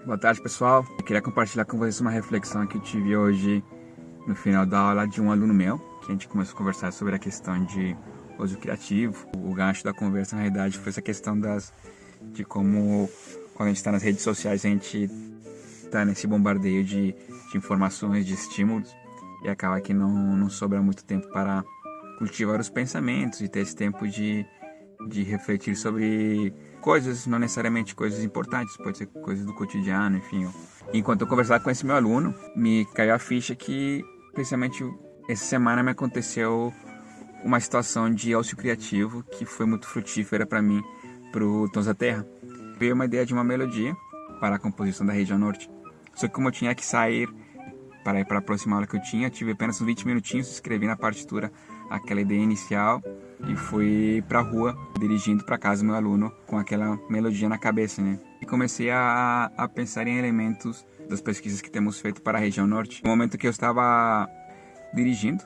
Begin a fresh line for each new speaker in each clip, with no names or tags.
Boa tarde, pessoal. Eu queria compartilhar com vocês uma reflexão que eu tive hoje no final da aula de um aluno meu, que a gente começou a conversar sobre a questão de uso criativo. O gancho da conversa, na realidade, foi essa questão de como, quando a gente está nas redes sociais, a gente está nesse bombardeio de informações, de estímulos, e acaba que não sobra muito tempo para cultivar os pensamentos e ter esse tempo de refletir sobre coisas, não necessariamente coisas importantes, pode ser coisas do cotidiano, enfim. Enquanto eu conversava com esse meu aluno, me caiu a ficha que, precisamente essa semana, me aconteceu uma situação de ócio criativo que foi muito frutífera para mim, pro Tons da Terra. Veio uma ideia de uma melodia para a composição da região norte. Só que como eu tinha que sair para ir para a próxima aula que eu tinha, tive apenas uns 20 minutinhos, escrevi na partitura aquela ideia inicial e fui para a rua, dirigindo para casa do meu aluno com aquela melodia na cabeça, né? E comecei a pensar em elementos das pesquisas que temos feito para a região norte. No momento que eu estava dirigindo,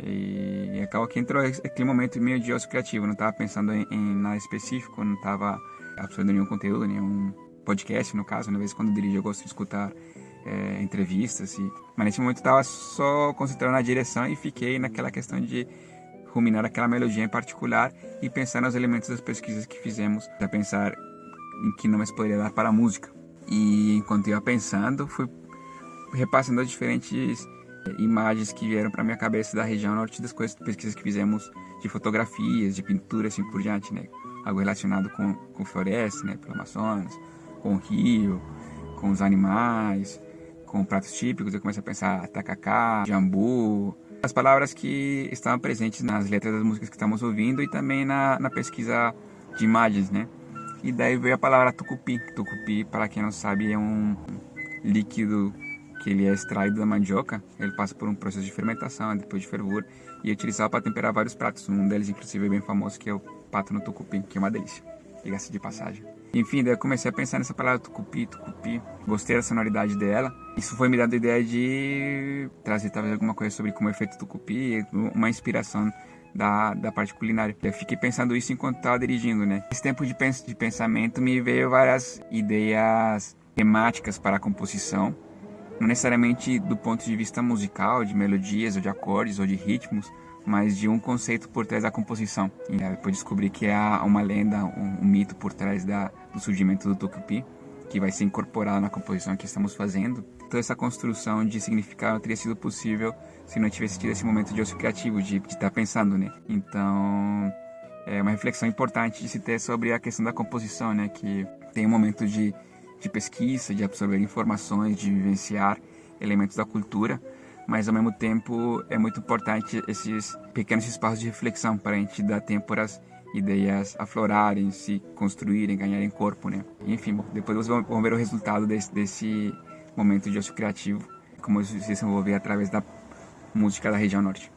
e acabou que entrou aquele momento meio de ócio criativo, não estava pensando em nada específico, não estava absorvendo nenhum conteúdo, nenhum podcast, no caso, às vezes quando eu dirijo eu gosto de escutar entrevistas, mas nesse momento eu estava só concentrando na direção e fiquei naquela questão de ruminar aquela melodia em particular e pensar nos elementos das pesquisas que fizemos para pensar em que nomes poderia dar para a música. E enquanto eu ia pensando, fui repassando as diferentes imagens que vieram para minha cabeça da região norte, das coisas, pesquisas que fizemos de fotografias, de pintura, assim por diante, né? Algo relacionado com floresta, né? Pelo Amazonas, com o rio, com os animais, com pratos típicos. Eu comecei a pensar tacacá, jambu, as palavras que estavam presentes nas letras das músicas que estamos ouvindo e também na pesquisa de imagens, né? E daí veio a palavra tucupi. Tucupi, para quem não sabe, é um líquido que ele é extraído da mandioca. Ele passa por um processo de fermentação, depois de fervura, e é utilizado para temperar vários pratos. Um deles, inclusive, é bem famoso, que é o pato no tucupi, que é uma delícia, diga-se de passagem. Enfim, daí eu comecei a pensar nessa palavra tucupi. Gostei da sonoridade dela. Isso foi me dando a ideia de trazer talvez alguma coisa sobre como é feito o tucupi, uma inspiração da parte culinária. Eu fiquei pensando isso enquanto estava dirigindo, né? Esse tempo de pensamento me veio várias ideias temáticas para a composição, não necessariamente do ponto de vista musical, de melodias, ou de acordes, ou de ritmos, mas de um conceito por trás da composição. E depois descobri que há uma lenda, um mito por trás do surgimento do tucupi, que vai ser incorporado na composição que estamos fazendo. Toda essa construção de significado não teria sido possível se não tivesse tido esse momento de ócio criativo, de estar pensando, né? Então, é uma reflexão importante de se ter sobre a questão da composição, né? Que tem um momento de pesquisa, de absorver informações, de vivenciar elementos da cultura, mas ao mesmo tempo é muito importante esses pequenos espaços de reflexão para a gente dar tempo para as ideias aflorarem, se construírem, ganharem corpo, né? Enfim, bom, depois vocês vão ver o resultado desse momento de ócio criativo, como isso se desenvolver através da música da região norte.